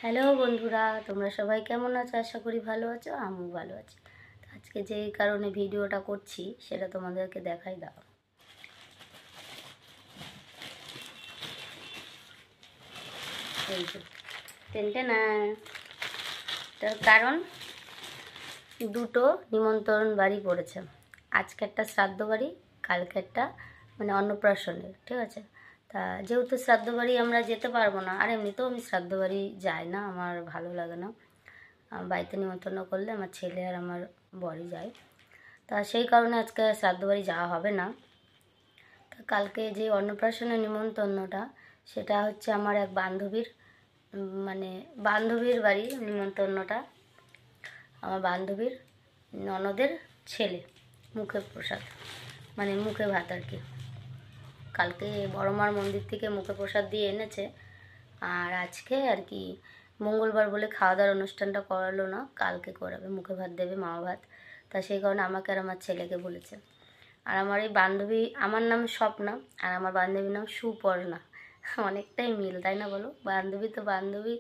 Hello বন্ধুরা, তোমরা সবাই কেমন আছো? আশা করি ভালো আছো, আমিও ভালো আছি। আজকে যেই কারণে ভিডিওটা করছি সেটা তোমাদেরকে দেখাই দাও। এই যে টেনটে না, তার কারণ দুটো নিমন্ত্রণ বাড়ি পড়েছে। আজকে একটা শ্রাদ্ধ বাড়ি, কালকে একটা মানে অন্নপ্রাশনের, ঠিক আছে। তা যেহেতু শ্রাদ্ধ বাড়ি আমরা যেতে পারবো না, আর এমনিতেও আমি শ্রাদ্ধ বাড়ি যাই না, আমার ভালো লাগে না। বাড়িতে নিমন্ত্রণ করলে আমার ছেলে আর আমার বরই যায়। তা সেই কারণে আজকে শ্রাদ্ধ বাড়ি যাওয়া হবে না। তা কালকে যে অন্নপ্রাশনের নিমন্ত্রণটা, সেটা হচ্ছে আমার এক বান্ধবীর, মানে বান্ধবীর বাড়ি নিমন্ত্রণটা। আমার বান্ধবীর ননদের ছেলে, মুখে প্রসাদ, মানে মুখে ভাত আর কি। কালকে বড়মার মন্দির থেকে মুখে প্রসাদ দিয়ে এনেছে, আর আজকে আর কি মঙ্গলবার বলে খাওয়া দাওয়ার অনুষ্ঠানটা করালো না, কালকে করাবে, মুখে ভাত দেবে, মামা ভাত। তা সেই কারণে আমাকে আর আমার ছেলেকে বলেছে। আর আমার এই বান্ধবী, আমার নাম স্বপ্না আর আমার বান্ধবীর নাম সুপর্ণা। অনেকটাই মিল, তাই না বলো? বান্ধবী তো বান্ধবী,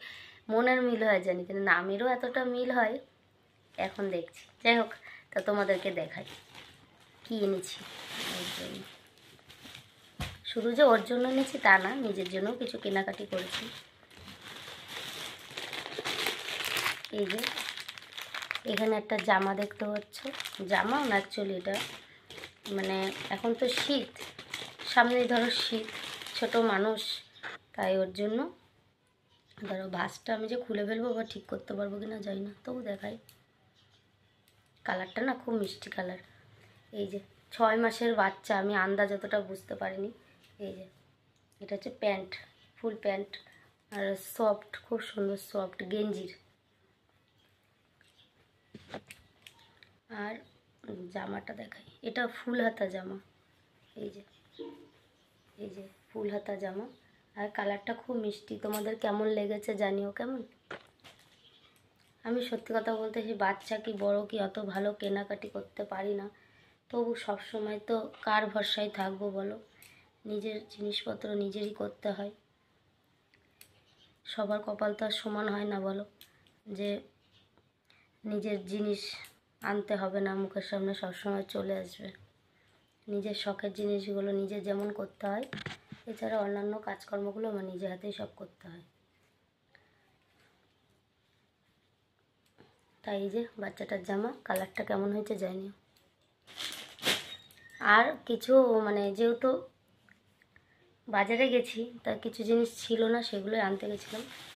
মনের মিল হয় জানি, কিন্তু নামেরও এতটা মিল হয় এখন দেখছি। যাই হোক, তা তোমাদেরকে দেখাই কি এনেছি। শুধু যে ওর জন্য এনেছি তা না, নিজের জন্য কিছু কেনাকাটি করেছি। এই যে এখানে একটা জামা দেখতে পাচ্ছ, জামা না অ্যাকচুয়ালি এটা মানে এখন তো শীত, সামনেই ধরো শীত, ছোট মানুষ, তাই ওর জন্য ধরো ভাঁজটা আমি যে খুলে ফেলবো বা ঠিক করতে পারবো কিনা জানি না, তবু দেখাই। কালারটা না খুব মিষ্টি কালার। এই যে 6 মাসের বাচ্চা, আমি আন্দাজ যতটা বুঝতে পারিনি। এই যে এটা হচ্ছে প্যান্ট, ফুল প্যান্ট, আর সফট, খুব সুন্দর সফট গেঞ্জির। আর জামাটা দেখাই, এটা ফুল হাতা জামা। এই যে এই যে ফুল হাতা জামা, আর কালারটা খুব মিষ্টি। তোমাদের কেমন লেগেছে জানিও কেমন। আমি সত্যি কথা বলতে, সেই বাচ্চা কি বড় কি অত ভালো কেনাকাটি করতে পারি না, তবু সব সময় তো কার ভরসায় থাকবো বলো? নিজের জিনিসপত্র নিজেরই করতে হয়। সবার কপাল তো আর সমান হয় না বলো, যে নিজের জিনিস আনতে হবে না, মুখের সামনে সবসময় চলে আসবে। নিজের শখের জিনিসগুলো নিজে যেমন করতে হয়, এছাড়া অন্যান্য কাজকর্মগুলো আমার নিজে হাতেই সব করতে হয়। তাই এই যে বাচ্চাটার জামা, কালারটা কেমন হয়েছে জানি। আর কিছু মানে যেহেতু বাজারে গেছি, তার কিছু জিনিস ছিল না, সেগুলোই আনতে গেছিলাম।